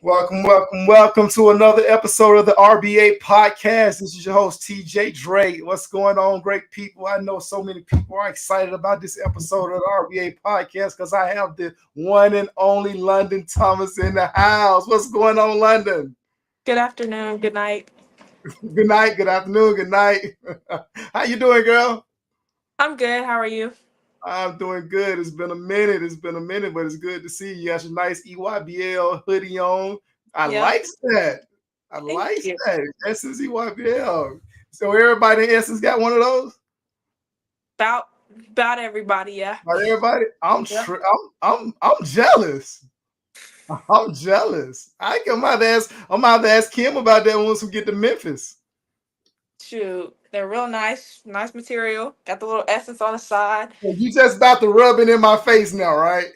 Welcome to another episode of the RBA Podcast. This is your host, TJ Drake. What's going on, great people? I know so many people are excited about this episode of the RBA Podcast because I have the one and only London Thomas in the house. What's going on, London? Good afternoon. Good night. Good night, good afternoon, good night. How you doing, girl? I'm good. How are you? I'm doing good. It's been a minute. But it's good to see you. You got your nice EYBL hoodie on. I Yep. like that. I Thank like you. that. Essence EYBL. So everybody in Essence got one of those? About everybody, yeah. Not everybody? Yep. I'm jealous. I'm jealous. I'm gonna have to ask Kim about that once we get to Memphis. Shoot. They're real nice. Nice material. Got the little essence on the side. You just about to rub it in my face now, right?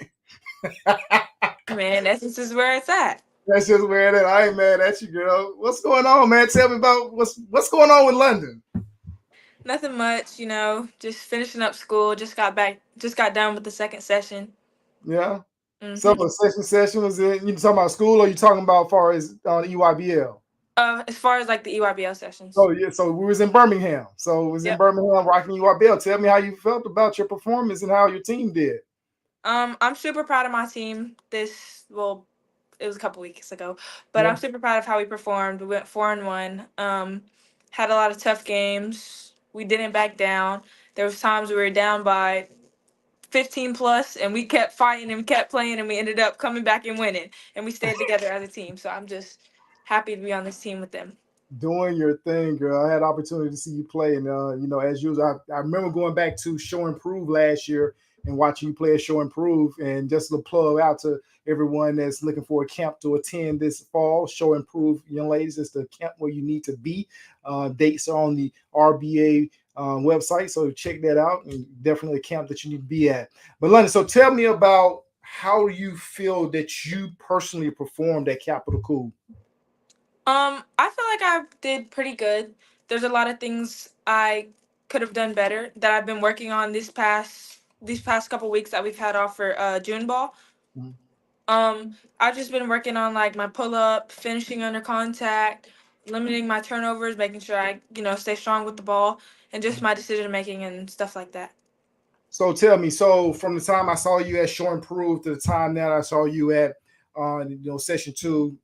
Man, essence is where it's at. That's just where that I ain't mad at you, girl. What's going on, man? Tell me about what's going on with London. Nothing much, just finishing up school. Just got done with the second session. Yeah. So hmm the session was in. You talking about school, or you talking about far as EYBL? As far as like the EYBL sessions. Oh yeah. So we was in Birmingham. So it was in Yep. Birmingham rocking EYBL. Tell me how you felt about your performance and how your team did. I'm super proud of my team. It was a couple weeks ago, but Yeah. I'm super proud of how we performed. We went 4-1. Had a lot of tough games. We didn't back down. There was times we were down by 15 plus, and we kept fighting and we kept playing, and we ended up coming back and winning. And we stayed together as a team. So I'm just happy to be on this team with them. Doing your thing, girl. I had opportunity to see you play, and as usual, I remember going back to Show Improve last year and watching you play at Show Improve, and just to plug out to everyone that's looking for a camp to attend this fall. Show Improve, young ladies, is the camp where you need to be. Dates are on the RBA website, so check that out, and definitely a camp that you need to be at. But London, so tell me about how you feel that you personally performed at Capitol Cool. I feel like I did pretty good. There's a lot of things I could have done better that I've been working on these past couple weeks that we've had off for June ball. Mhm. I've just been working on like my pull up, finishing under contact, limiting my turnovers, making sure I stay strong with the ball, and just my decision making and stuff like that. So tell me, so from the time I saw you at Show Improve to the time that I saw you at session two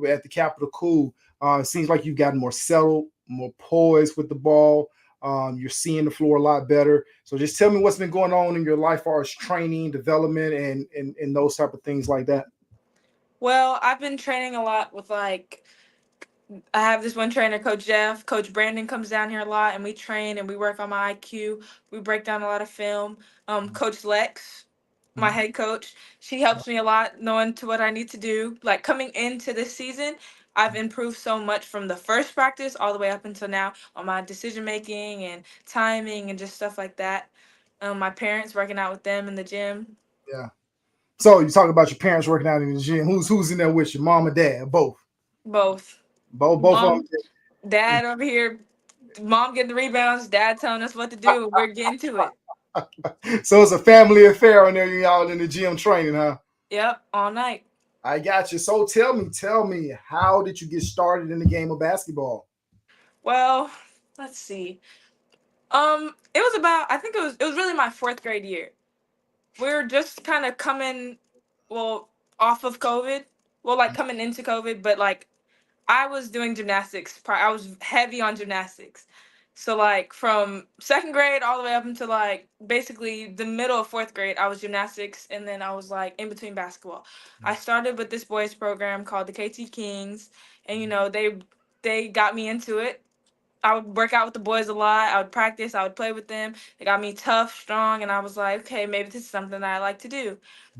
at the Capitol Cool, it seems like you've gotten more settled, more poised with the ball. You're seeing the floor a lot better. So just tell me what's been going on in your life as far as training, development, and those type of things like that. Well, I've been training a lot with like I have this one trainer, Coach Jeff. Coach Brandon comes down here a lot, and we train and we work on my IQ. We break down a lot of film. Coach Lex, my Mhm. head coach, she helps me a lot knowing to what I need to do. Like coming into this season, I've improved so much from the first practice all the way up until now on my decision making and timing and just stuff like that. My parents working out with them in the gym. Yeah. So you talk about your parents working out in the gym. Who's in there with you, mom and dad, both? Both. Both of Mom, dad over here, mom getting the rebounds, dad telling us what to do, and we're getting to it. them. So it's a family affair on there. Y'all in the gym training, huh? Yep, all night. I got you. So tell me, how did you get started in the game of basketball? Well, let's see. It was about I think it was really my fourth grade year. We were just kind of coming, well, off of COVID. Well, like coming into COVID, but like I was doing gymnastics. I was heavy on gymnastics. So like from second grade all the way up until like basically the middle of fourth grade, I was gymnastics, and then I was like in between basketball. I started with this boys program called the KT Kings, and they got me into it. I would work out with the boys a lot. I would practice. I would play with them. They got me tough, strong, and I was like, okay, maybe this is something that I like to do.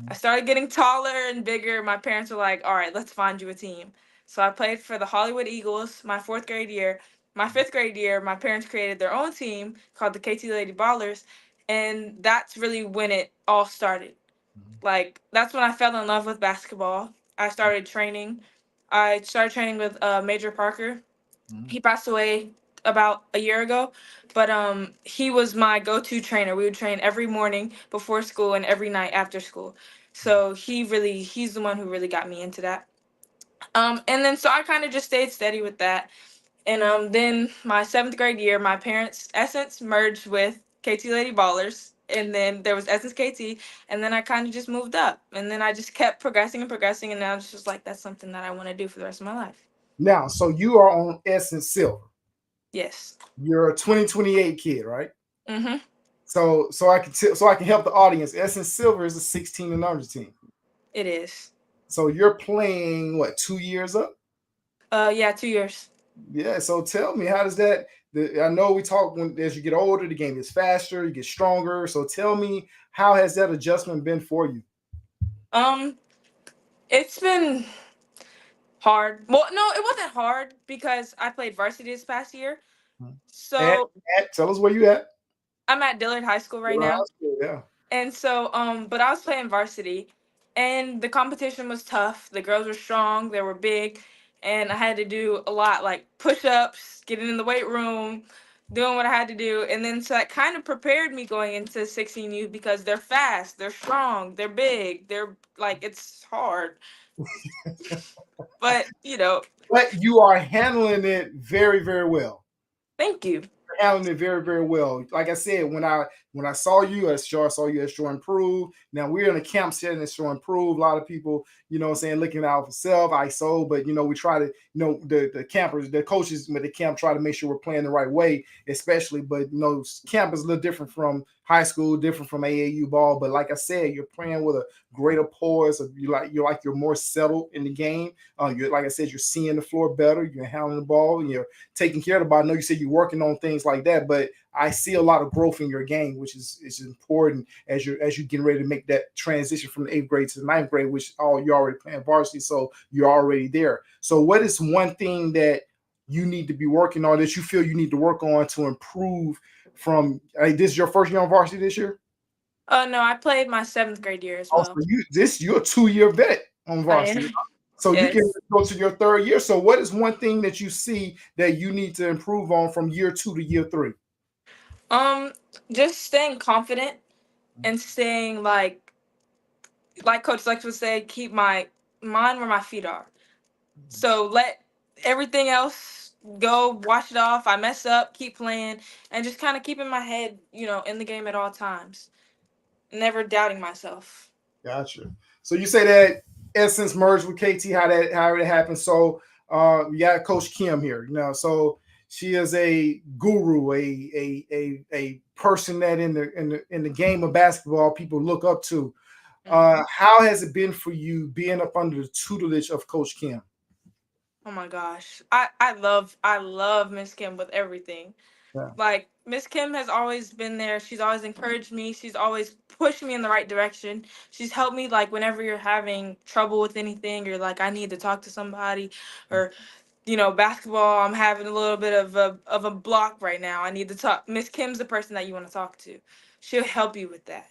I started getting taller and bigger. My parents were like, all right, let's find you a team. So I played for the Hollywood Eagles my fourth grade year. My fifth grade year, my parents created their own team called the KT Lady Ballers, and that's really when it all started. Like that's when I fell in love with basketball. I started training. I started training with Major Parker. He passed away about a year ago, but he was my go-to trainer. We would train every morning before school and every night after school. So he's the one who really got me into that. And then so I kind of just stayed steady with that. And then my seventh grade year, my parents' Essence merged with KT Lady Ballers, and then there was Essence KT, and then I kind of just moved up, and then I just kept progressing and progressing, and now it's just like that's something that I want to do for the rest of my life. Now, so you are on Essence Silver. Yes. You're a 2028 kid, right? Mhm. So I can help the audience. Essence Silver is a 16 and under team. It is. So you're playing what, 2 years up? Yeah, 2 years. Yeah. So tell me, how does that? I know we talk when as you get older, the game gets faster, you get stronger. So tell me, how has that adjustment been for you? Um, it's been hard. Well, no, it wasn't hard because I played varsity this past year. At, So tell us where you at. I'm at Dillard High School right High now. school, yeah. And so, but I was playing varsity, and the competition was tough. The girls were strong, they were big, and I had to do a lot, like push-ups, getting in the weight room, doing what I had to do, and then so that kind of prepared me going into 16U because they're fast, they're strong, they're big, they're like it's hard, but But you are handling it very, very well. thank you. Handling it very, very well. Like I said, when I saw you, I saw you at Shore Improve. Now we're in a camp setting at Shore Improve. A lot of people, looking out for self, ISO, but we try to, the campers, the coaches with the camp try to make sure we're playing the right way, especially. But camp is a little different from high school, different from AAU ball. But like I said, you're playing with a greater poise. You're more settled in the game. You're, like I said, you're seeing the floor better. You're handling the ball, and you're taking care of the ball. I know you said you're working on things like that, but I see a lot of growth in your game, which is important as you're getting ready to make that transition from the 8th grade to the 9th grade, which you're already playing varsity, so you're already there. So, what is one thing that you need to be working on, that you feel you need to work on to improve from? This is your first year on varsity this year? No, I played my seventh grade year as Also, well. you're a 2-year vet on I varsity. am. So you can Yes. go to your 3rd year. So what is one thing that you see that you need to improve on from year 2 to year 3? Um, just staying confident and staying like Coach Lex would say, keep my mind where my feet are. So let everything else go, wash it off. I mess up, keep playing, and just kind of keeping my head, in the game at all times. Never doubting myself. Gotcha. So you say that Essence merged with KT, how it happened. So we got Coach Kim here. So she is a guru, a person that in the game of basketball people look up to. How has it been for you being up under the tutelage of Coach Kim? Oh my gosh. I love Miss Kim with everything. Yeah. Like Miss Kim has always been there. She's always encouraged me. She's always pushed me in the right direction. She's helped me like whenever you're having trouble with anything, you're like I need to talk to somebody, or basketball, I'm having a little bit of a block right now. I need to talk. Miss Kim's the person that you want to talk to. She'll help you with that.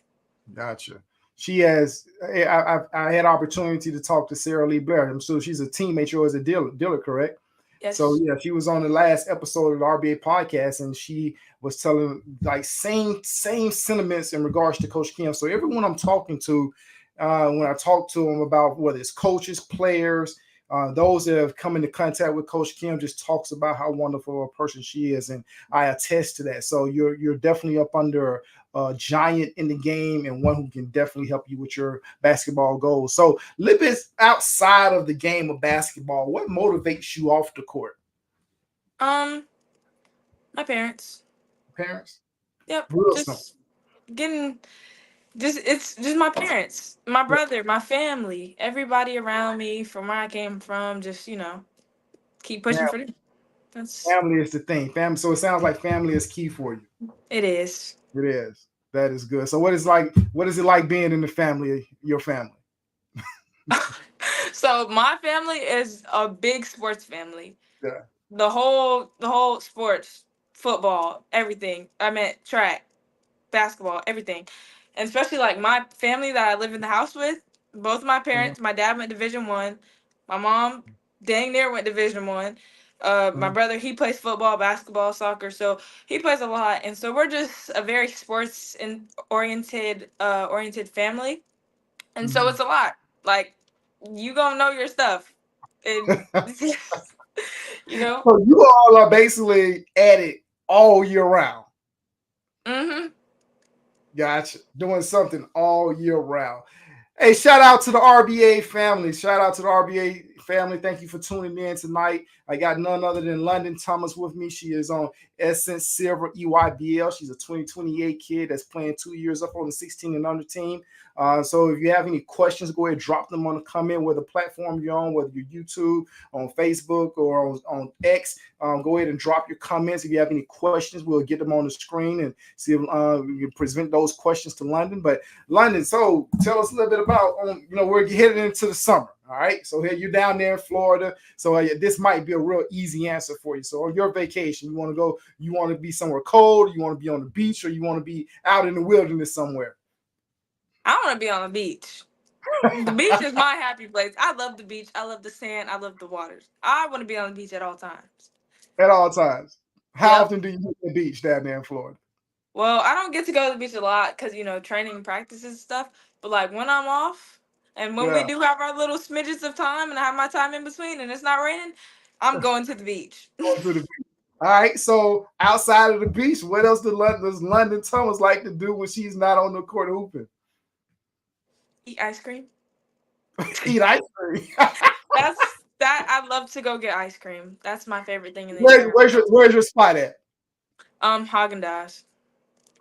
Gotcha. She has. I had opportunity to talk to Sarah Lee Blair. So she's a teammate yours at Diller, correct? So Yes. yeah, she was on the last episode of the RBA podcast, and she was telling like same sentiments in regards to Coach Kim. So everyone I'm talking to, when I talk to them about whether it's coaches, players, those that have come into contact with Coach Kim, just talks about how wonderful a person she is, and I attest to that. So you're definitely up under a giant in the game, and one who can definitely help you with your basketball goals. So a little bit outside of the game of basketball, what motivates you off the court? Um, my parents. Parents? Yep. Real simple. Just getting. Just it's just my parents, my brother, my family, everybody around me from where I came from. Just keep pushing for them. That's Family is the thing. Family. So it sounds like family is key for you. it is. It is. That is good. So what is it like being in the family, your family? So my family is a big sports family. Yeah. The whole sports, football, everything. I meant track, basketball, everything. And especially like my family that I live in the house with, both my parents, my dad went Division 1, my mom dang near went Division 1. My brother, he plays football, basketball, soccer, so he plays a lot, and so we're just a very sports and oriented family, and so it's a lot. Like you gonna know your stuff. And you know. So you all are basically at it all year round. Mm-hmm. Gotcha. Doing something all year round. Hey, shout out to the RBA family. Shout out to the RBA family. Thank you for tuning in tonight. I got none other than London Thomas with me. She is on Essence Silver EYBL. She's a 2028 kid that's playing 2 years up on the 16 and under team. So if you have any questions, go ahead, drop them on the comment, whether platform you're on, whether you're YouTube, on Facebook, or on X. Go ahead and drop your comments. If you have any questions, we'll get them on the screen and see if we can present those questions to London. But London, so tell us a little bit about, we're heading into the summer. All right. So here you're down there in Florida. So this might be a real easy answer for you. So on your vacation, you want to be somewhere cold, you want to be on the beach, or you want to be out in the wilderness somewhere? I want to be on the beach. The beach is my happy place. I love the beach. I love the sand. I love the waters. I want to be on the beach at all times. At all times. How Yep. often do you hit the beach down there in Florida? Well, I don't get to go to the beach a lot because, training and practices and stuff. But, like, when I'm off and when we do have our little smidges of time and I have my time in between and it's not raining, I'm going to the beach. Going to the beach. All right. So outside of the beach, what else does London Thomas like to do when she's not on the court hooping? Eat ice cream. Eat ice cream. I love to go get ice cream. That's my favorite thing in the year. Where's your spot at? Haagen-Dazs.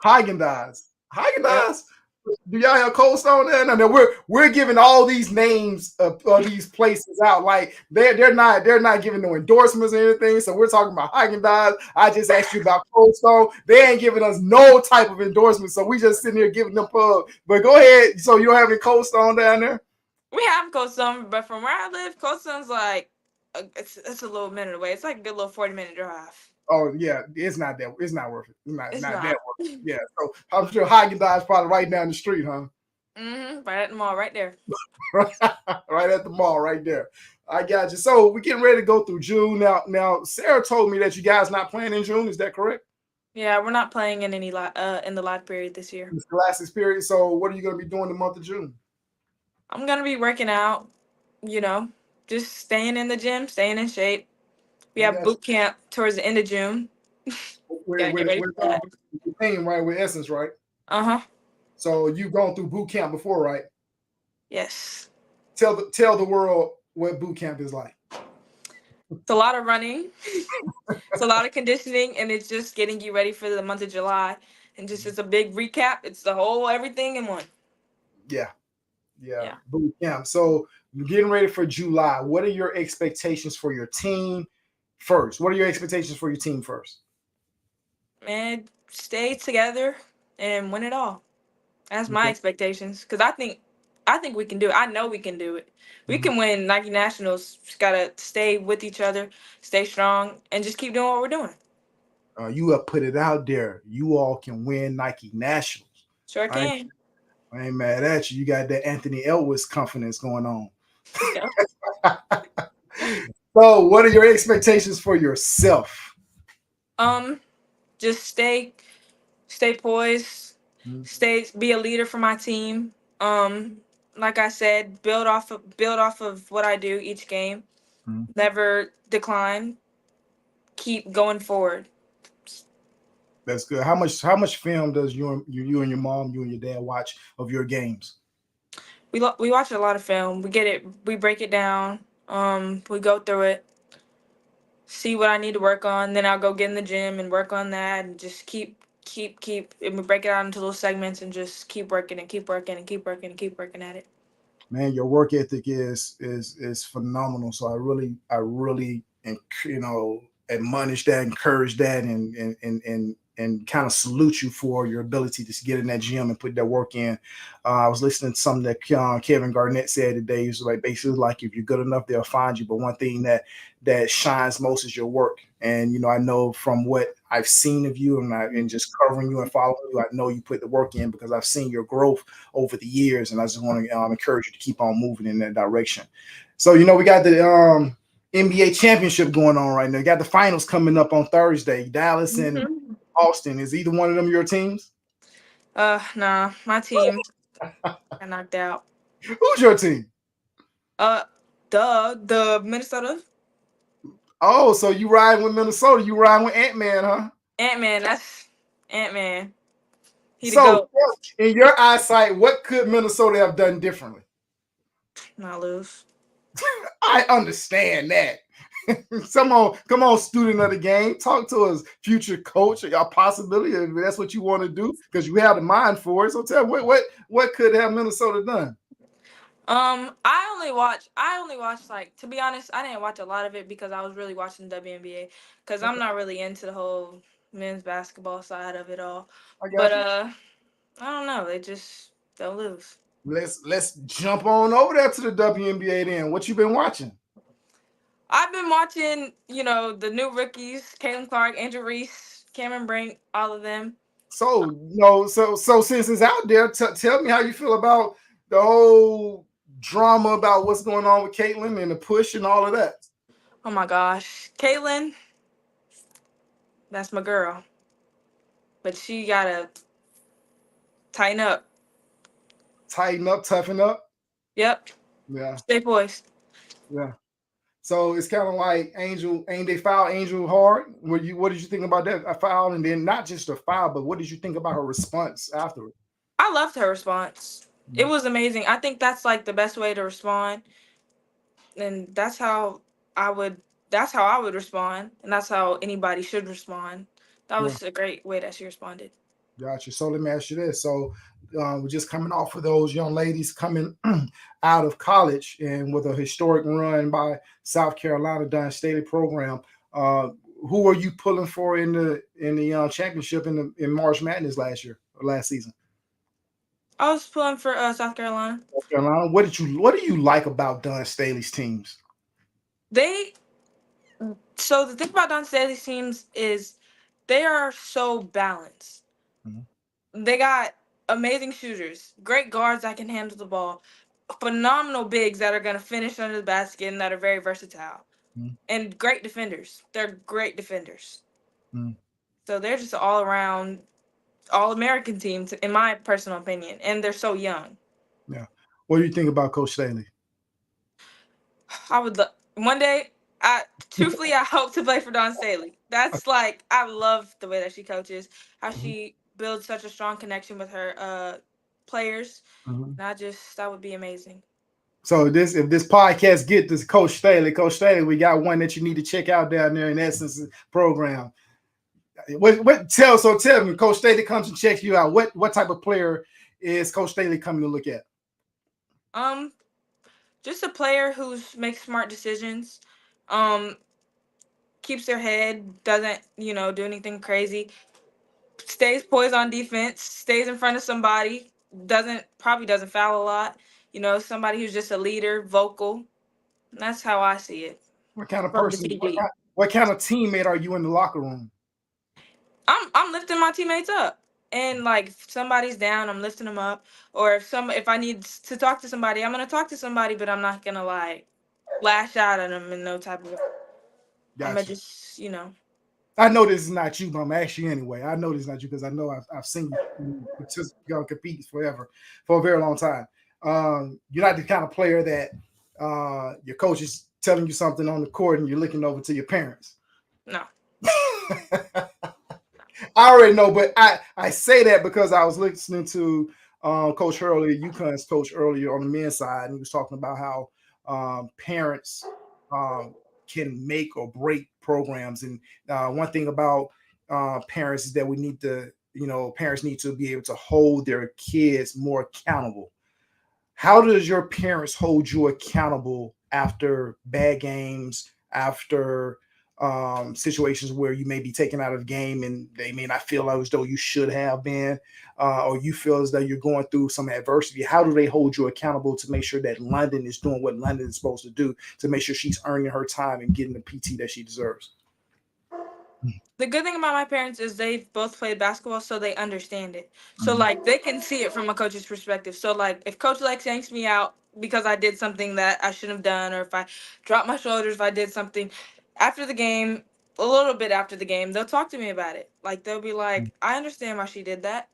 Haagen-Dazs. Haagen-Dazs. Yep. Do y'all have Cold Stone there? No, we're giving all these names of these places out. Like they're not giving no endorsements or anything. So we're talking about Haagen-Dazs. I just asked you about Cold Stone. They ain't giving us no type of endorsement. So we just sitting here giving them pub. But go ahead. So you don't have any Cold Stone down there? We have Cold Stone, but from where I live, Cold Stone's like it's a little minute away. It's like a good little 40-minute drive. Oh yeah, it's not worth it. It's not that worth it. Yeah, so I'm sure Haagen-Dazs probably right down the street, huh? Right at the mall, right there. Right at the mall, right there. I got you. So we're getting ready to go through June now. Sarah told me that you guys not playing in June. Is that correct? Yeah, we're not playing in any in the lock period this year. It's the last period. So what are you going to be doing the month of June? I'm gonna be working out. Just staying in the gym, staying in shape. We have boot camp towards the end of June. We're team, right? With Essence, right? So you've gone through boot camp before, right? Yes. Tell the world what boot camp is like. It's a lot of running. It's a lot of conditioning, and it's just getting you ready for the month of July. And just it's a big recap. It's the whole everything in one. Yeah. Boot camp. So you're getting ready for July. What are your expectations for your team first? What are your expectations for your team first? Man, stay together and win it all. That's my expectations. Because I think we can do it. I know we can do it. We can win Nike Nationals. Just gotta stay with each other, stay strong, and just keep doing what we're doing. You have put it out there. You all can win Nike Nationals. Sure can. I ain't mad at you. You got that Anthony Elwes confidence going on. Yeah. So what are your expectations for yourself? Just stay poised, be a leader for my team. Like I said, build off of what I do each game. Never decline. Keep going forward. That's good. How much film does you and your mom, you and your dad watch of your games? We watch a lot of film. We get it. We break it down. We go through it. See what I need to work on. Then I'll go get in the gym and work on that, and just keep. And we break it out into little segments and just keep working and keep working and keep working and keep working at it. Man, your work ethic is phenomenal. So I really admonish that, encourage that, and kind of salute you for your ability to get in that gym and put that work in. I was listening to something that Kevin Garnett said today. He was like, basically, like, if you're good enough, they'll find you. But one thing that shines most is your work. And, I know from what I've seen of you and just covering you and following you, I know you put the work in because I've seen your growth over the years. And I just want to encourage you to keep on moving in that direction. So, we got the NBA championship going on right now. You got the finals coming up on Thursday. Dallas and Austin. Is either one of them your teams? Nah, my team got knocked out. Who's your team? The Minnesota Oh, so you riding with Minnesota? You riding with Ant-Man, huh? Ant-Man. That's Ant-Man. He the So, GOAT. in your eyesight, what could Minnesota have done differently? Not lose. I understand that. Come on, student of the game. Talk to us, future coach, or your possibility if that's what you want to do, because you have the mind for it. So tell me what could have Minnesota done? I only watched like, to be honest, I didn't watch a lot of it because I was really watching WNBA because I'm Okay, not really into the whole men's basketball side of it all. I But got you. I don't know. They just they'll lose. Let's jump on over there to the WNBA then. What you been watching? I've been watching, the new rookies, Caitlin Clark, Angel Reese, Cameron Brink, all of them. So no, so since it's out there, tell me how you feel about the whole drama about what's going on with Caitlyn and the push and all of that. Oh my gosh. Caitlin, that's my girl. But she gotta tighten up. Tighten up, toughen up. Yep. Yeah, Stay poised. yeah. So it's kind of like Angel, ain't they foul Angel hard? What did you think about that? A foul, and then not just a foul, but what did you think about her response afterward? I loved her response. It Mhm. was amazing. I think that's like the best way to respond. And that's how I would respond. And that's how anybody should respond. That Yeah, was a great way that she responded. gotcha. So let me ask you this. So we're just coming off of those young ladies coming out of college and with a historic run by South Carolina Don Staley program. Uh, who are you pulling for in the championship in March Madness last year or last season? I was pulling for South Carolina. South Carolina. What do you like about Don Staley's teams? They So the thing about Don Staley's teams is they are so balanced. Mhm. They got amazing shooters, great guards that can handle the ball, phenomenal bigs that are going to finish under the basket and that are very versatile, Mhm. and great defenders. They're great defenders. Mhm. So they're just all around all American team, in my personal opinion, and they're so young. Yeah. What do you think about Coach Staley? I would love one day. I truthfully, I hope to play for Don Staley. That's like I love the way that she coaches, how Mhm. she builds such a strong connection with her players. Mhm. And that would be amazing. So if this podcast get this Coach Staley, we got one that you need to check out down there in Essence program. Tell me, Coach Staley comes and checks you out. What type of player is Coach Staley coming to look at? Um, just a player who makes smart decisions, um, keeps their head, doesn't do anything crazy, stays poised on defense, stays in front of somebody, doesn't foul a lot. Somebody who's just a leader, vocal. That's how I see it What kind of from the person? TV. What kind of teammate are you in the locker room? I'm lifting my teammates up, and like if somebody's down, I'm lifting them up. Or if I need to talk to somebody, I'm gonna talk to somebody, but I'm not gonna like lash out at them in no type of. I'm gonna Gotcha. just I know this is not you, but I'm asking you anyway. I know this is not you because I know I've seen you compete forever for a very long time. You're not the kind of player that your coach is telling you something on the court and you're looking over to your parents. no. I already know, but I say that because I was listening to Coach Hurley, UConn's coach earlier on the men's side, and he was talking about how parents um, can make or break programs. And one thing about parents is that parents need to be able to hold their kids more accountable. How does your parents hold you accountable after bad games, after situations where you may be taken out of the game and they may not feel as though you should have been, or you feel as though you're going through some adversity? How do they hold you accountable to make sure that London is doing what London is supposed to do to make sure she's earning her time and getting the PT that she deserves? The good thing about my parents is they've both played basketball, so they understand it. So Mhm. like they can see it from a coach's perspective. So like if coach like yanks me out because I did something that I shouldn't have done, or if I dropped my shoulders, if I did something after the game, a little bit after the game, they'll talk to me about it. Like they'll be like, I understand why she did that,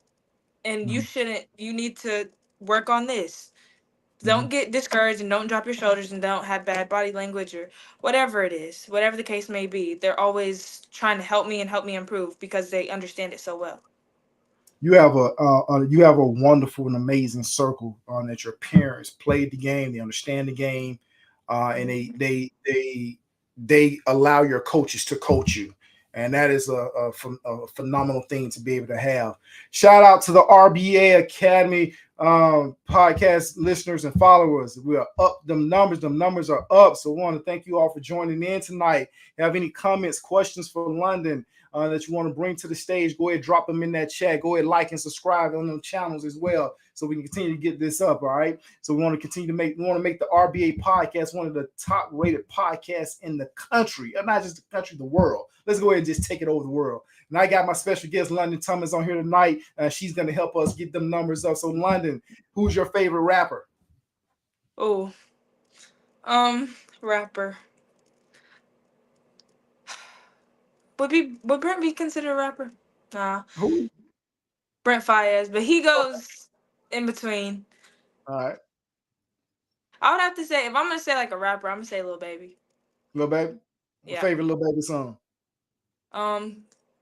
and you Mhm. shouldn't. You need to work on this. Don't get discouraged and don't drop your shoulders and don't have bad body language or whatever it is, whatever the case may be. They're always trying to help me and help me improve because they understand it so well. You have a wonderful and amazing circle that your parents played the game, they understand the game, and they allow your coaches to coach you, and that is a phenomenal thing to be able to have. Shout out to the RBA Academy podcast listeners and followers. We are up. Them numbers are up. So I want to thank you all for joining in tonight. Have any comments, questions for London that you want to bring to the stage, go ahead, drop them in that chat. Go ahead, like and subscribe on them channels as well, so we can continue to get this up. All right. So we want to make the RBA podcast one of the top rated podcasts in the country, not just the country, the world. Let's go ahead and just take it over the world. And I got my special guest, London Thomas, on here tonight. She's going to help us get them numbers up. So, London, who's your favorite rapper? Oh, rapper. Would Brent be considered a rapper? Nah. Who? Brent Fayez, but he goes in between. All right. I would have to say, if I'm gonna say like a rapper, I'm gonna say Lil Baby. Lil Baby? Yeah. Favorite Lil Baby song?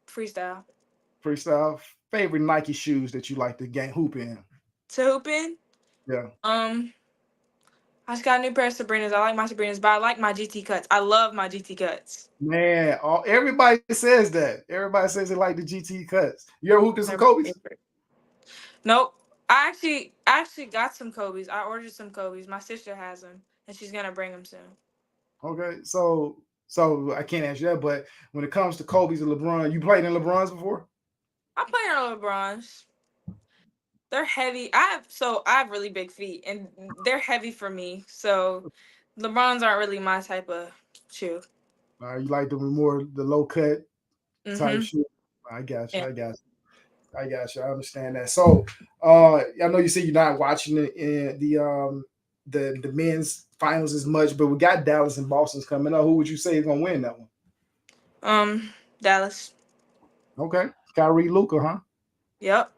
Freestyle. Freestyle. Favorite Nike shoes that you like to hoop in? To hoop in? Yeah. I just got a new pair of Sabrinas. I like my Sabrinas, but I like my GT cuts. I love my GT cuts. Man, everybody says that. Everybody says they like the GT cuts. You ever hooped in some Kobe's? Nope. I actually got some Kobe's. I ordered some Kobe's. My sister has them, and she's gonna bring them soon. Okay, so I can't answer that, but when it comes to Kobe's and LeBron, you played in LeBron's before? I played in LeBron's. They're heavy. I have really big feet, and they're heavy for me. So LeBron's aren't really my type of shoe. You like the low cut type shoe? I got you. Yeah. I understand that. So, I know you say you're not watching the men's finals as much, but we got Dallas and Boston's coming up. Who would you say is gonna win that one? Dallas. Okay, Kyrie, Luka, huh? Yep.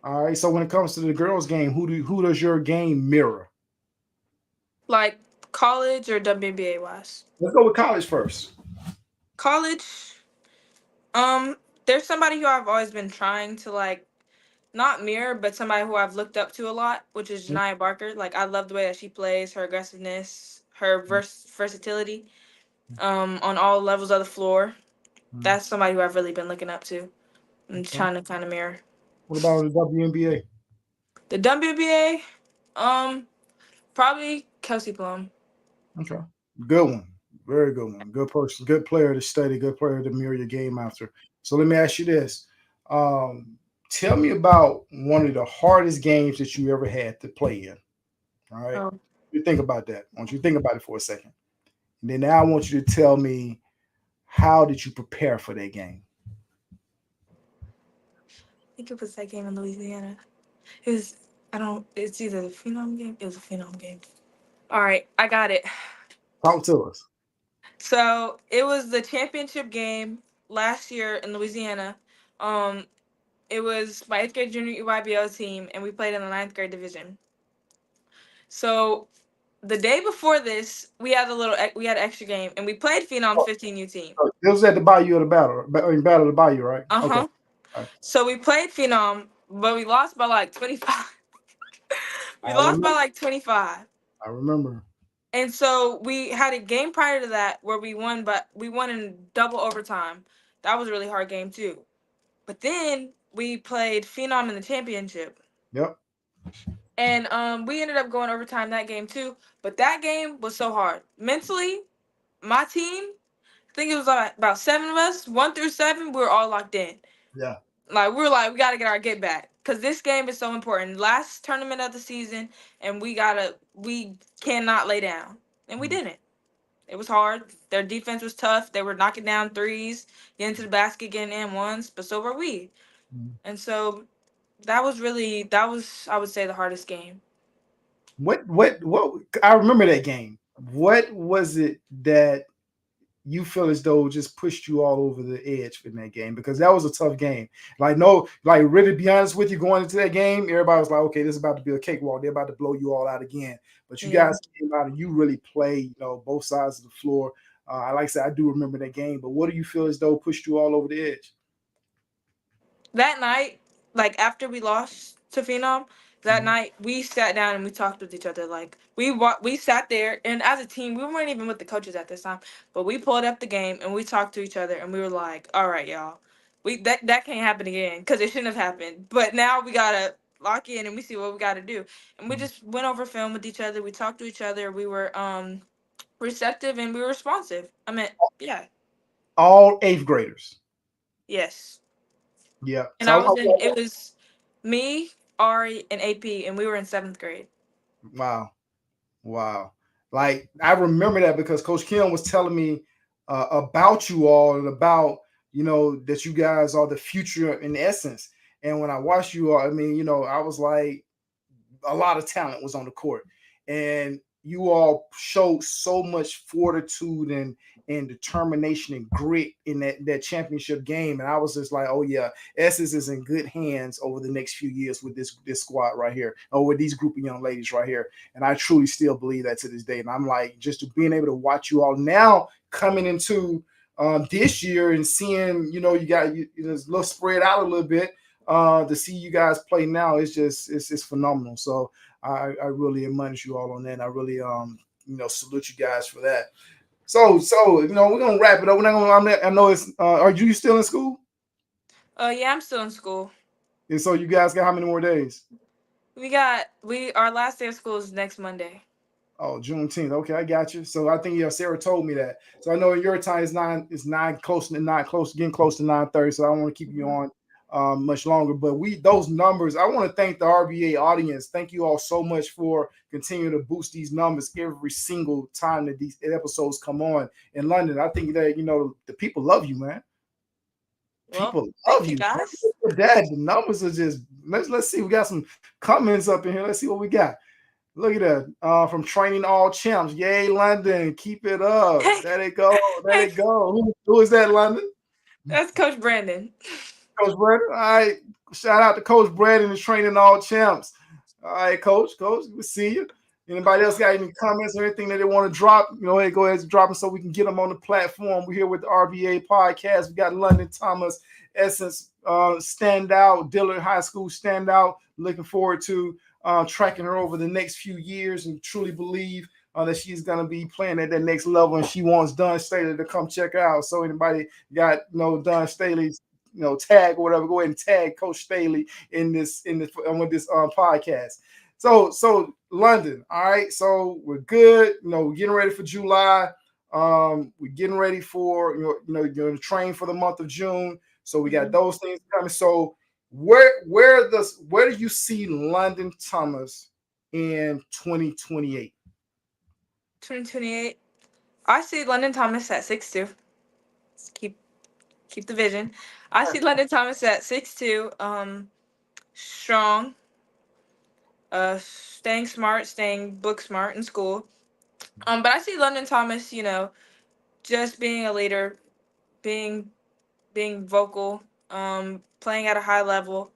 All right. So when it comes to the girls' game, who does your game mirror? Like college or WNBA wise? Let's go with college first. College. There's somebody who I've always been trying to like, not mirror, but somebody who I've looked up to a lot, which is Janiah Barker. Like, I love the way that she plays, her aggressiveness, her versatility, on all levels of the floor. That's somebody who I've really been looking up to and trying to kind of mirror. What about the WNBA? The WNBA, probably Kelsey Plum. Okay, good one, very good one, good person, good player to study, good player to mirror your game after. So let me ask you this: tell me about one of the hardest games that you ever had to play in. All right, you think about that. I want you to think about it for a second, and then now I want you to tell me how did you prepare for that game. I think it was that game in Louisiana. It's either the Phenom game. It was a Phenom game. All right, I got it. Talk to us. So it was the championship game last year in Louisiana. It was my 8th grade junior EYBL team, and we played in the 9th grade division. So the day before this, we had an extra game, and we played Phenom's 15U team. It was at the Bayou of the Battle of the Bayou, right? Okay. Right. So we played Phenom, but we lost by like 25. We lost by like 25. I remember. And so we had a game prior to that where we won, but we won in double overtime. That was a really hard game too. But then we played Phenom in the championship. Yep. And we ended up going overtime that game too. But that game was so hard. Mentally, my team, I think it was about 7 of us, 1 through 7, we were all locked in. Yeah. Like, we were like, we got to get our get back. Because this game is so important. Last tournament of the season, and we cannot lay down. And we didn't. It was hard. Their defense was tough. They were knocking down threes, getting to the basket, getting in ones, but so were we. And so that was, I would say, the hardest game. What I remember that game. What was it that you feel as though just pushed you all over the edge in that game? Because that was a tough game. Like, no, like really be honest with you, going into that game, everybody was like, okay, this is about to be a cakewalk. They're about to blow you all out again. But you Yeah. guys came out and you really played, both sides of the floor. Like I said, I do remember that game. But what do you feel as though pushed you all over the edge? That night, like after we lost to Phenom, that Mhm. night we sat down and we talked with each other. Like we sat there, and as a team, we weren't even with the coaches at this time, but we pulled up the game and we talked to each other and we were like, "All right, y'all, we that can't happen again because it shouldn't have happened. But now we gotta lock in and we see what we gotta do." And we just went over film with each other. We talked to each other. We were receptive and we were responsive. I mean, yeah, All eighth graders. yes. Yeah. And it was me, Ari, and AP, and we were in seventh grade. Wow. Wow. Like I remember that because Coach Kim was telling me about you all and about, that you guys are the future in essence. And when I watched you all, I mean, I was like, a lot of talent was on the court. And you all showed so much fortitude and determination and grit in that championship game. And I was just like, oh yeah, Essex is in good hands over the next few years with this squad right here, or with these group of young ladies right here. And I truly still believe that to this day. And I'm like, just being able to watch you all now coming into this year and seeing, you got it's a little spread out a little bit. To see you guys play now, it's phenomenal. So I really admonish you all on that. And I really salute you guys for that. So we're gonna wrap it up. We're not gonna. I know it's. Are you still in school? Yeah, I'm still in school. And so you guys got how many more days? We our last day of school is next Monday. Oh, Juneteenth. Okay, I got you. So I think Sarah told me that. So I know in your time it's nine close to nine close, getting close to 9:30. So I don't want to keep you on much longer. But those numbers, I want to thank the RBA audience. Thank you all so much for continuing to boost these numbers every single time that these episodes come on in London. I think that the people love you, man. Well, People love thank you you. guys. Dad, the numbers are just let's see. We got some comments up in here. Let's see what we got. Look at that. From Training All Champs. Yay, London. Keep it up. There they go. There they go. Who is that, London? That's Coach Brandon. Coach Brandon. All right. Shout out to Coach Brandon and Training All Champs. All right, Coach. We'll see you. Anybody else got any comments or anything that they want to drop? Hey, go ahead and drop them so we can get them on the platform. We're here with the RBA Podcast. We got London Thomas, Essence standout, Dillard High School standout. Looking forward to tracking her over the next few years and truly believe that she's going to be playing at that next level. And she wants Don Staley to come check her out. So anybody got Don Staley's tag or whatever, go ahead and tag Coach Staley in this with this podcast. So London, all right. So we're good. We're getting ready for July. We're getting ready for you're going to train for the month of June. So we got those things coming. So where do you see London Thomas in 2028? 2028. I see London Thomas at 6'2". Keep the vision. I see London Thomas at 6'2", strong, staying smart, staying book smart in school. But I see London Thomas, just being a leader, being vocal, playing at a high level,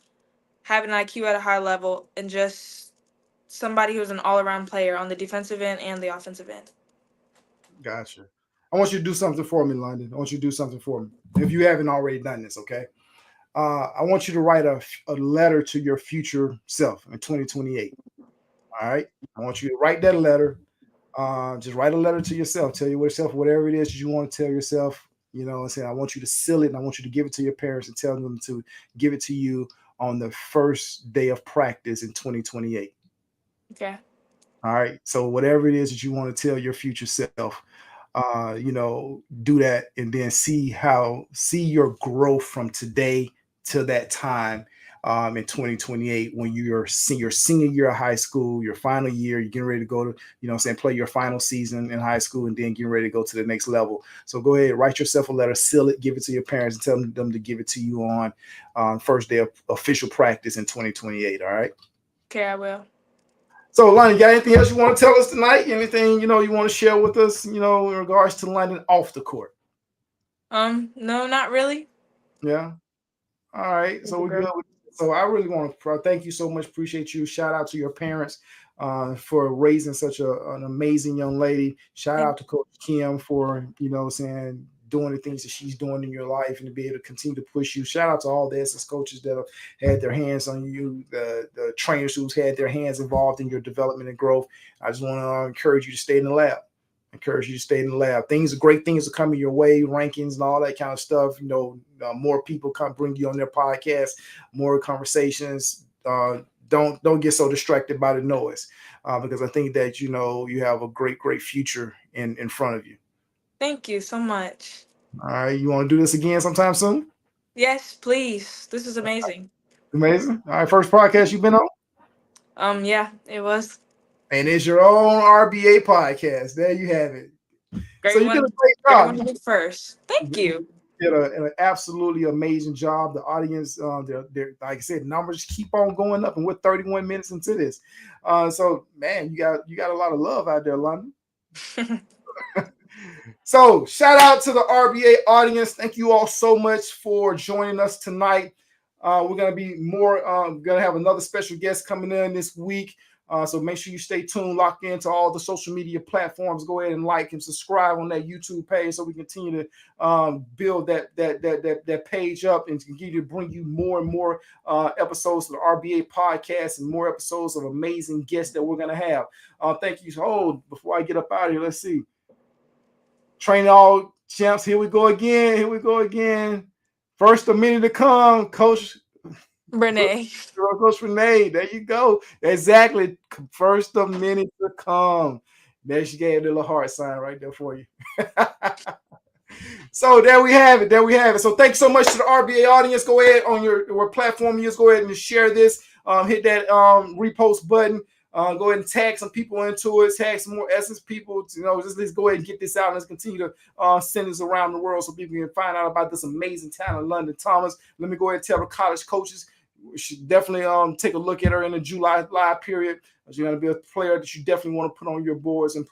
having an IQ at a high level, and just somebody who's an all-around player on the defensive end and the offensive end. Gotcha. I want you to do something for me, London. I want you to do something for me. If you haven't already done this, okay? I want you to write a letter to your future self in 2028. All right? I want you to write that letter. Just write a letter to yourself. Tell yourself whatever it is that you want to tell yourself. And say, I want you to seal it and I want you to give it to your parents and tell them to give it to you on the first day of practice in 2028. Okay. All right. So whatever it is that you want to tell your future self, do that and then see your growth from today to that time in 2028 when you're your senior year of high school, your final year, you're getting ready to go to, play your final season in high school and then getting ready to go to the next level. So go ahead, write yourself a letter, seal it, give it to your parents and tell them to give it to you on first day of official practice in 2028. All right. Okay, I will. So, Lonnie, you got anything else you want to tell us tonight? Anything, you want to share with us, in regards to London off the court? No, not really. Yeah. All right. So we're good. So I really want to thank you so much. Appreciate you. Shout out to your parents for raising such an amazing young lady. Shout out to Coach Kim for, saying doing the things that she's doing in your life and to be able to continue to push you. Shout out to all the SS coaches that have had their hands on you, the trainers who's had their hands involved in your development and growth. I just want to encourage you to stay in the lab. Encourage you to stay in the lab. Great things are coming your way, rankings and all that kind of stuff. More people come bring you on their podcast, more conversations. Don't get so distracted by the noise, because I think that you have a great future in front of you. Thank you so much. All right, you want to do this again sometime soon? Yes, please. This is amazing. Amazing. All right, first podcast you've been on? Yeah, it was. And it's your own RBA podcast. There you have it. Great so you one, did a great job. Great one first. Thank you. Did an absolutely amazing job. The audience, they're like I said, numbers keep on going up, and we're 31 minutes into this. So man, you got a lot of love out there, London. So shout out to the RBA audience. Thank you all so much for joining us tonight. We're gonna be gonna have another special guest coming in this week. So make sure you stay tuned, lock into all the social media platforms. Go ahead and like and subscribe on that YouTube page so we continue to build that page up and continue to bring you more and more episodes of the RBA podcast and more episodes of amazing guests that we're going to have. Thank you. So before I get up out of here, let's see. Training all champs. Here we go again. First a minute to come, Coach Renee. Coach Renee, there you go. Exactly. First a minute to come. There she gave the little heart sign right there for you. So there we have it. So thanks so much to the RBA audience. Go ahead on your platform. You just go ahead and share this. Hit that repost button. Go ahead and tag some people into it. Tag some more Essence people. Let's go ahead and get this out. Let's continue to send this around the world so people can find out about this amazing talent, London Thomas. Let me go ahead and tell the college coaches. We should definitely take a look at her in the July period. She's going to be a player that you definitely want to put on your boards and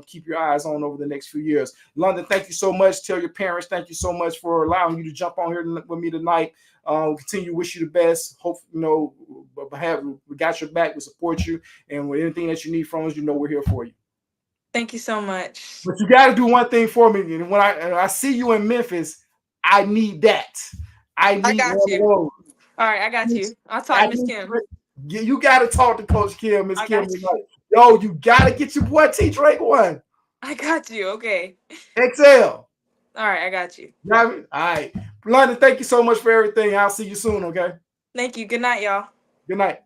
keep your eyes on over the next few years. London, thank you so much. Tell your parents thank you so much for allowing you to jump on here with me tonight. We'll continue to wish you the best. Hope we got your back. We support you, and with anything that you need from us, we're here for you. Thank you so much. But you got to do one thing for me. And when I see you in Memphis, I need that. I got you. All right, I got you. I'll talk to Miss Kim. You got to talk to Coach Kim. Miss Kim is like, yo, you got to get your boy T. Drake one. I got you. Okay. Excel. All right, I got you. All right. London, thank you so much for everything. I'll see you soon, okay? Thank you. Good night, y'all. Good night.